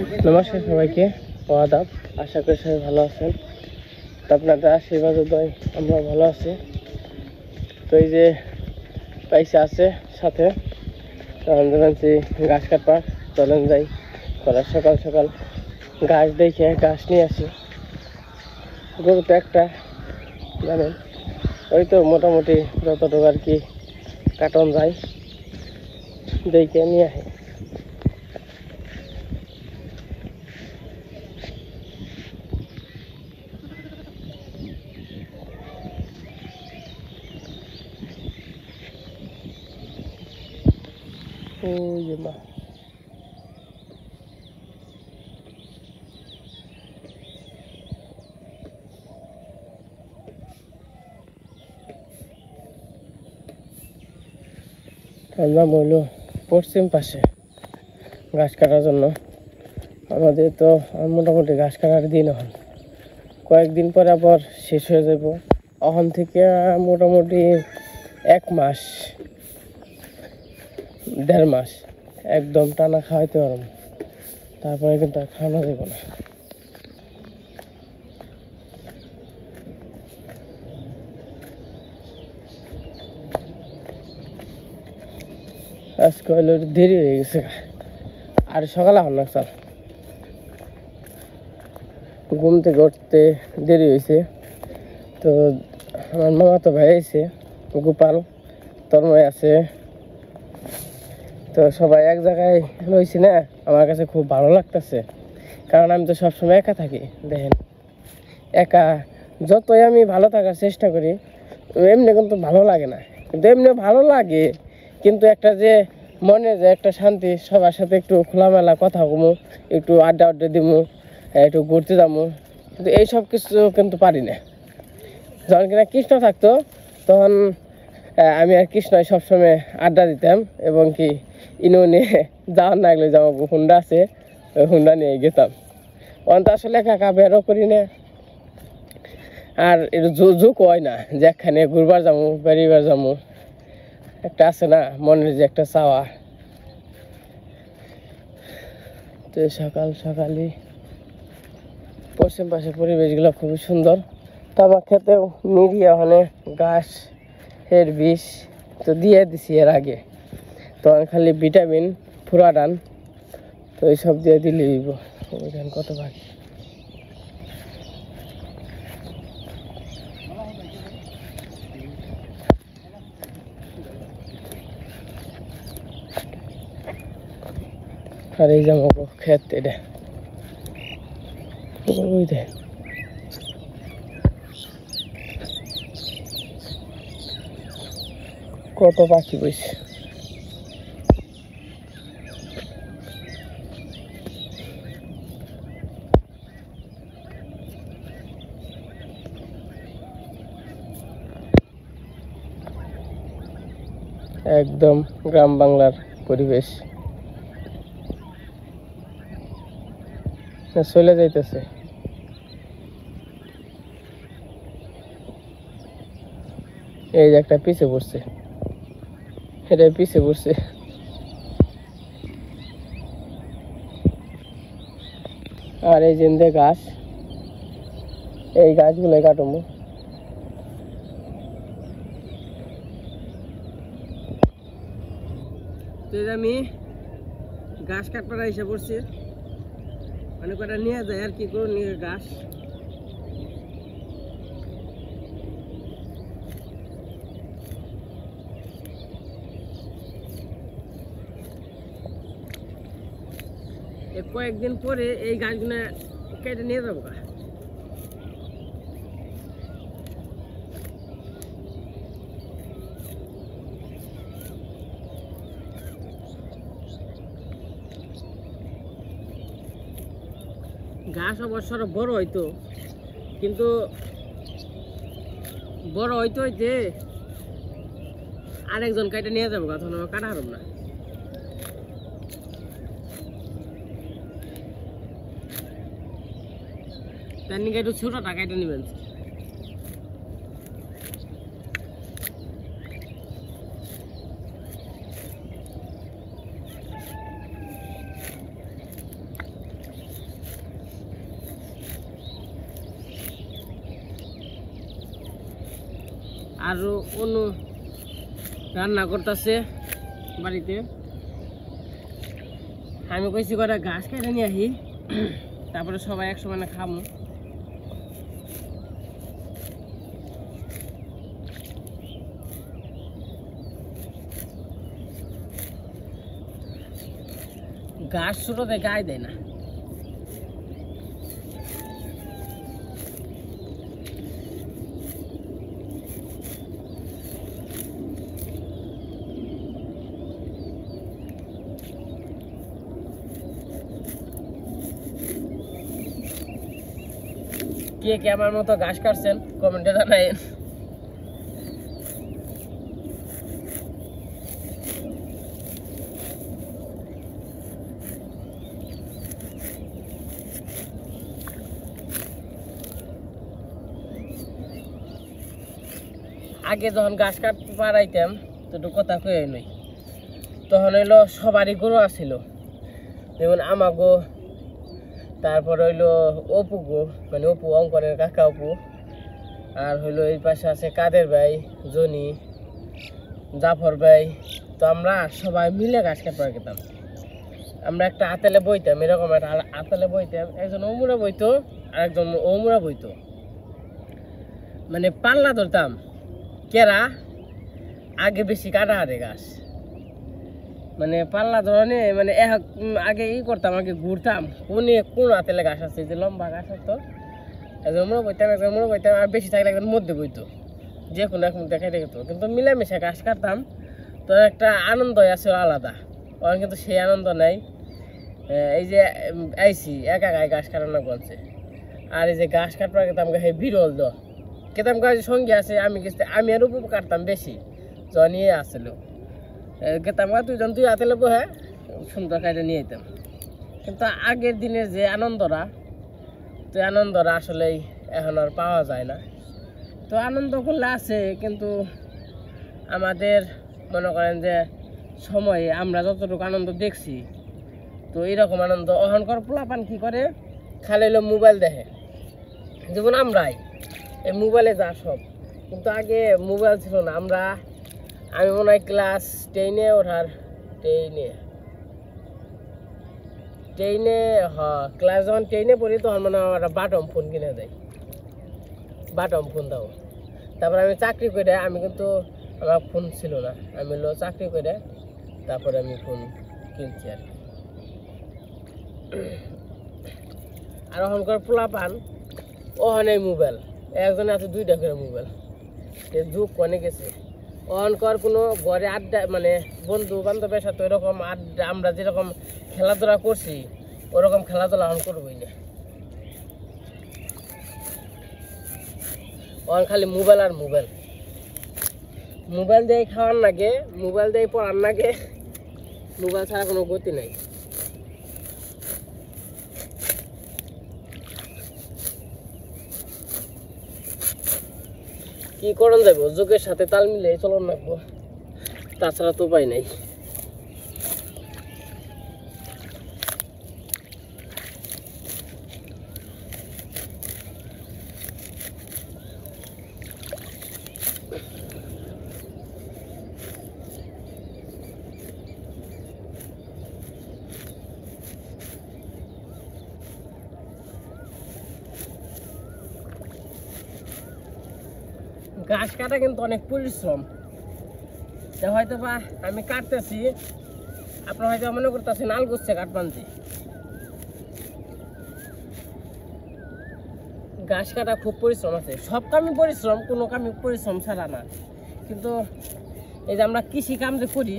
নমস্কার সবাইকে, আদাব। আশা করি সবাই ভালো আছেন। তো আপনাদের আশীর্বাদ দয় আমরা ভালো আছি। তো এই যে পয়সা আছে সাথে, জানছি ঘাস কাটবার, চলেন যাই। করার সকাল সকাল ঘাস দেখে ঘাস নিয়ে আসি। গরু তো একটা, জানেন, ওই তো মোটামুটি যতটুকু আর কি কাটন যায় দেখে নিয়ে আসি। ওই যে মা, আমরা হইল পশ্চিম পাশে ঘাস কাটার জন্য। আমাদের তো মোটামুটি ঘাস কাটার দিন এখন কয়েকদিন পরে আবার শেষ হয়ে যাব। এখন থেকে মোটামুটি 1 মাস 1.5 মাস একদম টানা খাওয়াইতে পারবো, তারপরে কিন্তু আর খাওয়ানো যাবে না। আজকে হইলো দেরি হয়ে গেছে, আর সকালে হন না স্যার, ঘুম থেকে উঠতে দেরি হয়েছে। তো আমার মামা তো ভাই আছে, গোপাল তন্ময় আছে, তো সবাই এক জায়গায় রয়েছি না। আমার কাছে খুব ভালো লাগতেছে, কারণ আমি তো সবসময় একা থাকি। দেখেন, একা যতই আমি ভালো থাকার চেষ্টা করি, এমনি কিন্তু ভালো লাগে না। কিন্তু এমনি ভালো লাগে, কিন্তু একটা যে মনে যে একটা শান্তি, সবার সাথে একটু খোলামেলা কথা কমু, একটু আড্ডা দিমু, একটু ঘুরতে যাবো, কিন্তু এইসব কিছু কিন্তু পারি না। যখন কিনা কৃষ্ণ থাকতো তখন আমি আর কৃষ্ণয় সবসময় আড্ডা দিতাম, এবং কি ইনো নিয়ে যাওয়ার না গেলে যাওয়া হুন্ডা আছে, ওই হুন্ডা নিয়ে গেতাম। অন্ত আসলে একা বেরো করি না, আর এটা যোগ হয় না যে একখানে ঘুরবার যাবো বেরিবার যাবো। একটা আছে না মনের যে একটা চাওয়া। তো সকাল সকালই পশ্চিম পাশের পরিবেশগুলো খুবই সুন্দর। তো আমার খেতেও নিরিয়ে ওখানে ঘাস এর বিষ তো দিয়ে দিছি এর আগে, তো খালি ভিটামিন ফুরাডান, তো এইসব দিয়ে দিলে ওইখান কত বাকি। আর এই যে আমাকে খেত, এটা ওই দেখ কত পাখি বইছে। একদম গ্রাম বাংলার পরিবেশ, চলে যাইতেছে। এই যে একটা পিছে পড়ছে, এটা পিছে পড়ছে। আর এই যে গাছ, এই গাছগুলো কাটবো। আমি ঘাস কাটবার এসে পড়ছি, মানে কটা নিয়ে যায় আর কি করে নিয়ে ঘাস। কয়েকদিন পরে এই গাছগুলো কেটে নিয়ে যাবো। ঘাস অবশ্য বড় হইতো, কিন্তু বড় হইতে হইতে আরেকজন কেটে নিয়ে যাবো, তখন আমার কাটা হারব না। তার নিকে একটু ছোটটা কেটে নিবেন। আর অন্য রান্না করতেছে বাড়িতে। আমি কইছি করে ঘাস কেটে নিয়ে আসি, তারপরে সবাই একসঙ্গে খামু। ঘাস ছোট থেকে আয় দেয় না। কে কে আমার মতো ঘাস কাটছেন কমেন্টে জানাইন। আগে যখন ঘাস কাটতে পারাইতাম তো একটু কথা কয়ে নই, তখন হইলো সবারই গরু আসছিল, যেমন আমাগো, তারপর হইলো অপু গো, মানে অপু অঙ্কনের কাকা অপু, আর হইলো এই পাশে আছে কাদের ভাই, জনি, জাফর ভাই। তো আমরা সবাই মিলে ঘাস কাটতে গেতাম। আমরা একটা আতেলে বইতাম, এরকম একটা আতেলে বইতাম, একজন ওমুরা বইতো আর একজন ওমুরা বইতো, মানে পাল্লা ধরতাম কেরা আগে বেশি কাটা হারে ঘাস, মানে পাল্লা ধরনে, মানে আগে করতাম, আগে ঘুরতাম কোন আতেলে ঘাস আছে, যে লম্বা ঘাস হতো, একজন মোড়া বইতাম, একজন মোড়া বইতাম, আর বেশি থাকলে একজন মধ্যে বইতো, যে কোনো এক দেখাই যেত। কিন্তু মিলামিশা ঘাস কাটতাম, তো একটা আনন্দ আছে আলাদা। ওখানে কিন্তু সেই আনন্দ নাই। এই যে আইসি একা গায়ে ঘাস কাটানো বলছে, আর এই যে ঘাস কাটবার গেতাম গায়ে বিরল দ কেতাম গাছ সঙ্গে আছে, আমি আর উপর কাটতাম বেশি, জনিয়ে আসছিল গেতাম গা তুই হাতে লেবো, হ্যাঁ সুন্দর খাইতে নিয়ে যেতাম। কিন্তু আগের দিনের যে আনন্দরা, তো আনন্দরা আসলেই এখন আর পাওয়া যায় না। তো আনন্দ করলে আছে, কিন্তু আমাদের মনে করেন যে সময়ে আমরা যতটুকু আনন্দ দেখছি, তো এইরকম আনন্দ অহংকার পোলাপান কি করে, খালি হলো মোবাইল দেখে, যেমন আমরাই এই মোবাইলে যা সব। কিন্তু আগে মোবাইল ছিল না। আমি মনে হয় ক্লাস 10-এ ওঠার, টেনে ক্লাস যখন 10-এ পড়ি, তখন মানে আমার বাটম ফোন কিনে দেয়, বাটম ফোন দাও। তারপরে আমি চাকরি করে, আমি কিন্তু আমার ফোন ছিল না, আমি হলো চাকরি করে তারপরে আমি ফোন কিনছি আর কি। আর ওখানকার পোলাপান ওখানে মোবাইল, একজনে আছে 2টা করে মোবাইল, যুগ কনে গেছে। ওখানকার কোনো ঘরে আড্ডা, মানে বন্ধু বান্ধবের সাথে ওইরকম আড্ডা, আমরা যেরকম খেলাধুলা করছি ওরকম খেলাধুলা এখন করবোই না। ওখানে খালি মোবাইল আর মোবাইল, মোবাইল দিয়ে খাওয়ার নাগে, মোবাইল দিয়ে পড়ার নাগে, মোবাইল ছাড়া কোনো গতি নাই। কি করণ যাবো, যুগের সাথে তাল মিলে চলন রাখবো, তাছাড়া তো উপায় নাই। ঘাস কাটা কিন্তু অনেক পরিশ্রম। হয়তো বা আমি কাটতেছি, আপনার হয়তো মনে করতেছেন আল করছে কাটবান্তি। ঘাস কাটা খুব পরিশ্রম আছে, সব কামই পরিশ্রম, কোনো কামই পরিশ্রম ছাড়া না। কিন্তু এই যে আমরা কৃষি কাম যে করি,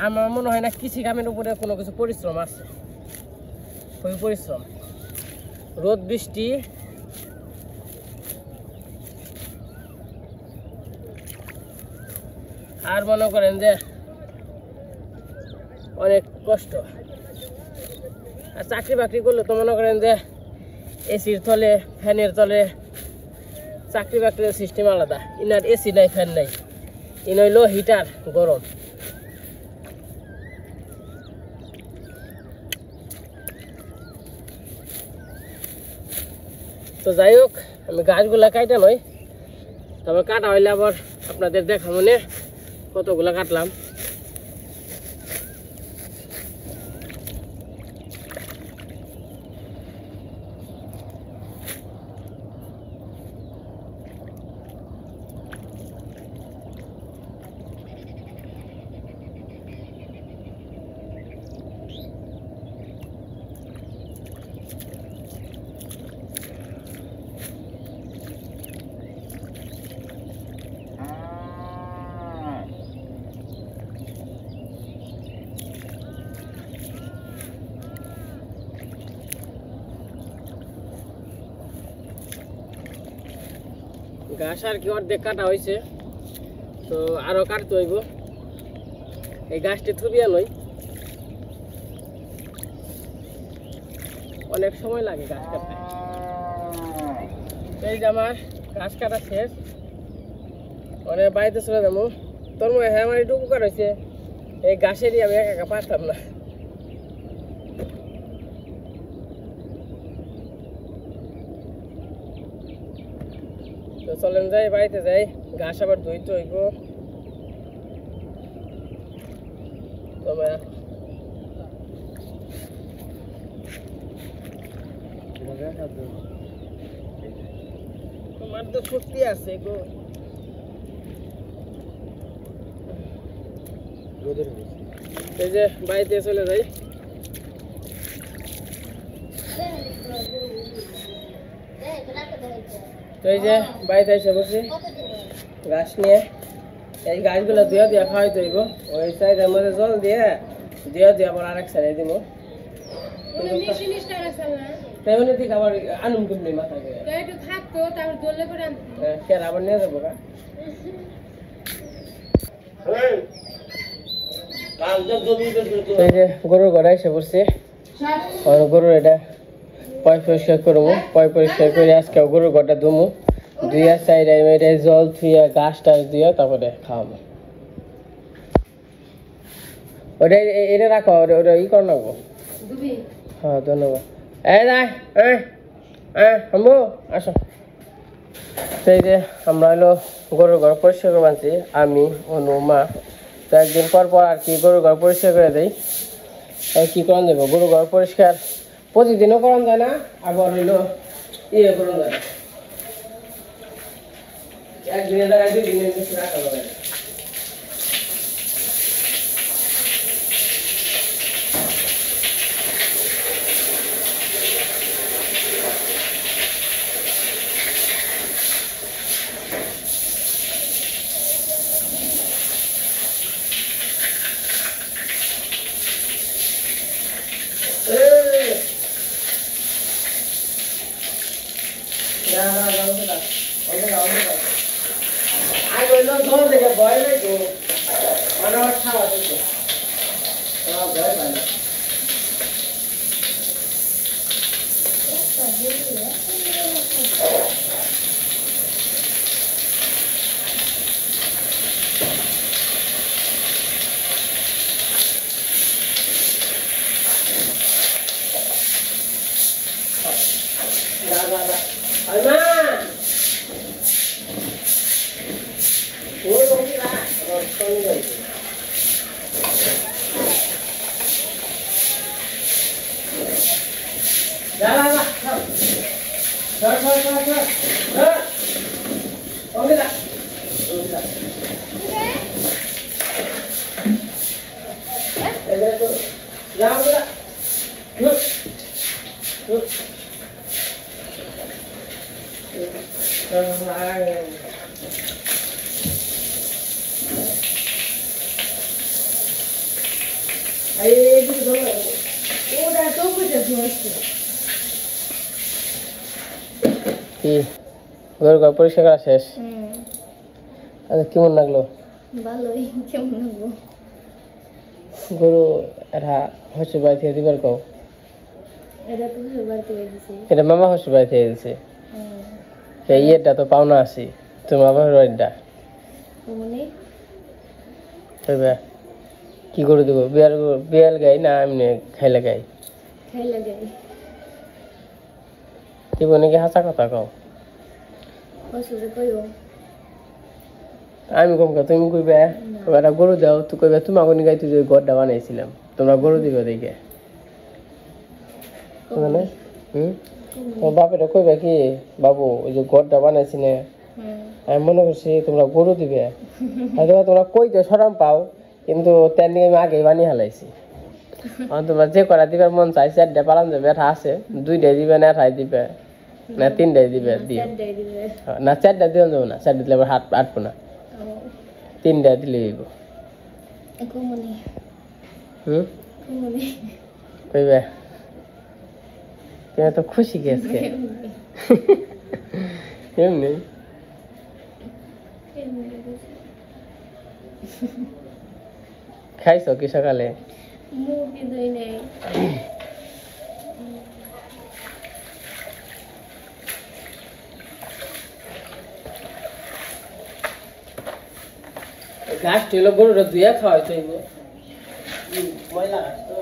আমার মনে হয় না কৃষি কামের উপরে কোনো কিছু পরিশ্রম আছে। খুবই পরিশ্রম, রোদ বৃষ্টি, আর মনে করেন যে অনেক কষ্ট। আর চাকরি বাকরি করলে তো মনে করেন যে এসির তলে, ফ্যানের তলে, চাকরি বাকরির সিস্টেম আলাদা। ইনার এসি নাই, ফ্যান নাই, ইন হইলো হিটার, গরম। তো যাই হোক, আমি গাছগুলা কাইটা নয়, তারপর কাটা হইলে আবার আপনাদের দেখা মনে কতগুলা কাটলাম। ঘাস আর কি অর্ধেক কাটা হয়েছে, তো আরো কাটতে হইব। এই গাছটি থুবিয়া নই, অনেক সময় লাগে গাছ কাটতে। এই যে আমার ঘাস কাটা শেষ, মানে বাড়িতে চলে যাবো। তোর মনে হয় আমার একটু উপকার হয়েছে, এই গাছেরই আমি একা একা পারতাম না। তো চলেন যাই, বাড়িতে যাই, ঘাস আবার ধুইতে হইব। তোমার তো শক্তি আছে গো। এই যে বাড়িতে চলে যাই। তো এই যে বাড়িতে এসে বসি ঘাস নিয়ে। এই গাছগুলো ধুয়া দিয়া খাওয়াইতে হইব। ওই সাইডের মধ্যে জল দিয়ে ধুয়া দিয়ে আবার আরেক সাইডে দিব। তেমনি ঠিক আবার আনুন তুমি মাথা করে আবার নিয়ে যাবো গা। এই যে গরুর ঘরে এসে পড়ছি, গরুর এটা পয় পরিষ্কার করবো। পয় পরিষ্কার করে আজকে গরুর ঘরটা ধুমু, ধুইয়া সাইড জল থুইয়া ঘাস টাস দিয়া তারপরে খাওয়াবো। ওটা এটা রাখো, ওটা ই করে নেবো। হ্যাঁ ধন্যবাদ। এই রায় হাম্বু আসো। সেই যে আমরা হলো গরুর ঘর পরিষ্কার করে আনছি, আমি অনু মা। তো একদিন পর পর আর কি গরুর ঘর পরিষ্কার করে দেই। কি করান দেবো, গরুর ঘর পরিষ্কার প্রতিদিনও করান যায় না, আবার হইলো ইয়ে করান যায় না, একদিনের জায়গায় 2 দিনের বেশি রাখা যাবে না। গরুর ঘর পরিষ্কার করা শেষ। আচ্ছা কেমন লাগলো? ভালোই। কেমন লাগলো? গরু এটা হচ্ছে বাড়ি থেকে দিবার কও। এটা মামা হচ্ছে বাড়ি থেকে দিছে। এই ইয়েটা তো পাওনা আছি, তোমার বাবার বাড়িটা কি করে দেবো? বিয়াল গাই না এমনি খাইলে গাই? কি বলে কি হাসা কথা কও? আমি কম তুমি কইবে একটা গরু দাও তুই কইবে তুমি আগুন গাইতে যে ঘরটা বানাইছিলাম তোমরা গরু দিবে দেখে মানে তোমার বাপেরা কইবে কি বাবু ওই যে ঘরটা বানাইছি না আমি মনে করছি তোমরা গরু দিবে হয়তো তোমরা কইতে সরাম পাও কিন্তু তার নিয়ে আমি আগেই বানিয়ে হালাইছি তোমরা যে করা দিবার মন চাই 4টা পালান যাবে এটা আছে 2টাই দিবে না 8টাই দিবে না 3টাই দিবে দিও না 4টা দিও যাবো না 4টা দিলে আবার হাত আটবো না 3টা দিলে দিব কইবে তুমি তো খুশি গেছে এমনি খাইছো কি সকালে ঘাস ছিল গরুটা ধুয়ে খাওয়াই চাইব ময়লা ঘাস তো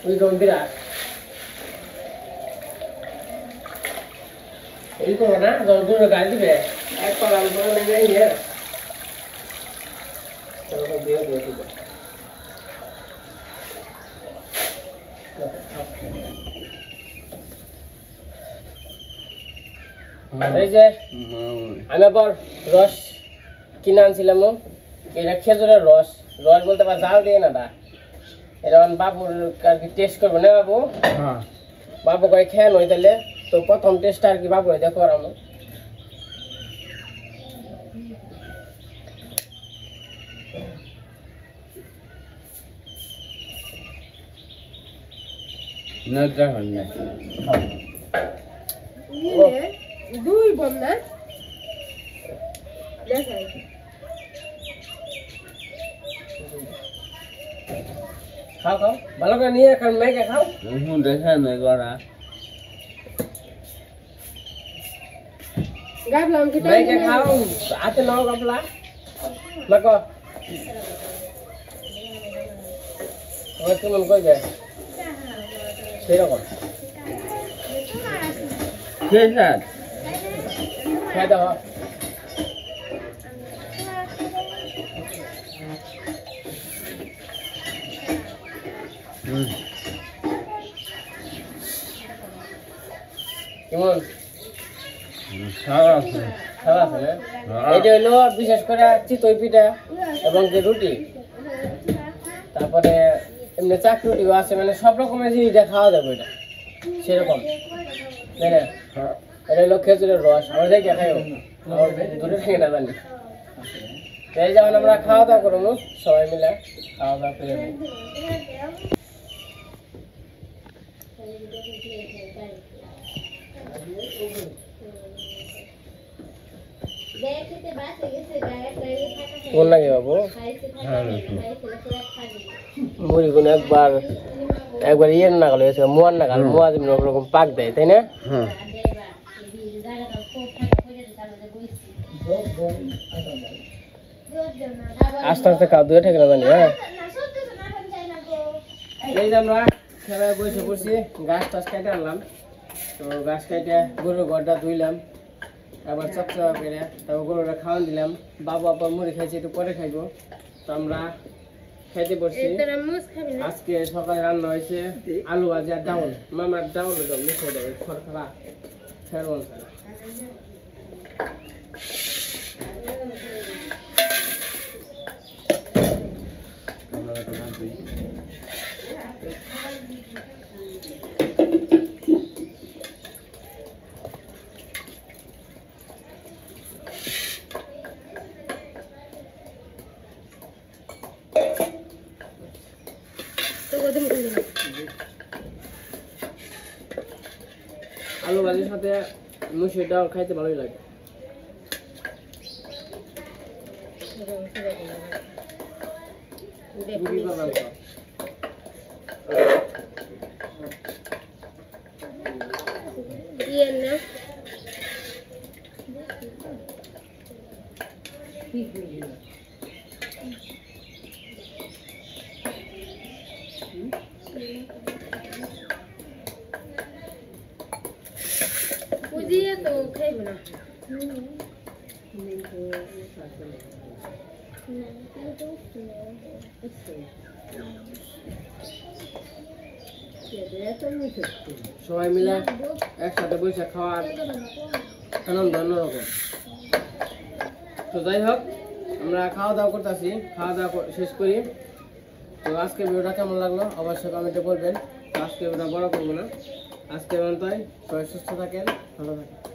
ওই গম্ভীরা এই করো না গরুটা গাল দিবে এক পালাম করে নিয়ে নিয়ে দিয়ে দিয়ে দিবে এই যে আমি আবার রস কিনে আনছিলাম এটা খেজুরের রস রস বলতে পার জাল দিয়ে না দা এটা বাবুর আর কি টেস্ট করবো না বাবু বাবু কয়ে খেয়ে নই তাহলে তো প্রথম টেস্ট আর কি বাবু দেখো করানো দুই বোন না খাও খাও ভালো করে নিয়ে এখন মেঘে খাও দেখে নেই করা গাবলাম কি মেঘে খাও হাতে নাও গাবলা মাকো তোমার কেমন কইবে সেরকম খেয়ে খেয়ে দাও কেমন খাওয়া আছে খাওয়া আছে না এটা হলো বিশেষ করে চিতই পিঠা এবং যে রুটি তারপরে এমনি চাকরুটিও আছে মানে সব রকমের জিনিস দিয়ে খাওয়া যাবে এটা সেরকম তাই না এটা হলো খেজুরের রস আমার যাই খাইও আমার দূরে থেকে না জানি এই যেমন আমরা খাওয়া দাওয়া করবো সবাই মিলে খাওয়া দাওয়া করে কোন লাগে বাবু মুড়ি গুলো একবার ইয়ে না গেল মোয়ার না গেল মোয়া যেমন ওরকম পাক দেয় তাই না আস্তে আস্তে খাওয়া দুয়ে ঠেকে না জানি হ্যাঁ এই যে আমরা খেলায় বসে পড়ছি গাছ টাছ কেটে আনলাম তো গাছ কেটে গরুর ঘরটা ধুইলাম আবার চকচকা করে তারপর গরুটা খাওয়ান দিলাম বাবু আবার মুড়ি খাইছে একটু পরে খাইবো তো আমরা খাইতে পড়ছি আজকে সকালে রান্না হয়েছে আলু ভাজি আর ডাউল মামার ডাউল মিশে দেবে খড়খড়া ফেরবন আলু ভাজির সাথে মুসুর ডাল খাইতে ভালোই লাগে তো খাইবে না সবাই মিলে একসাথে বসে খাওয়ার আনন্দ অন্যরকম। তো যাই হোক, আমরা খাওয়া দাওয়া করতেছি, খাওয়া দাওয়া শেষ করি। তো আজকে ভিডিওটা কেমন লাগলো অবশ্যই কমেন্টে বলবেন। আজকে ভিডিওটা বড় করবো না, আজকে পর্যন্তই। সবাই সুস্থ থাকেন, ভালো থাকেন।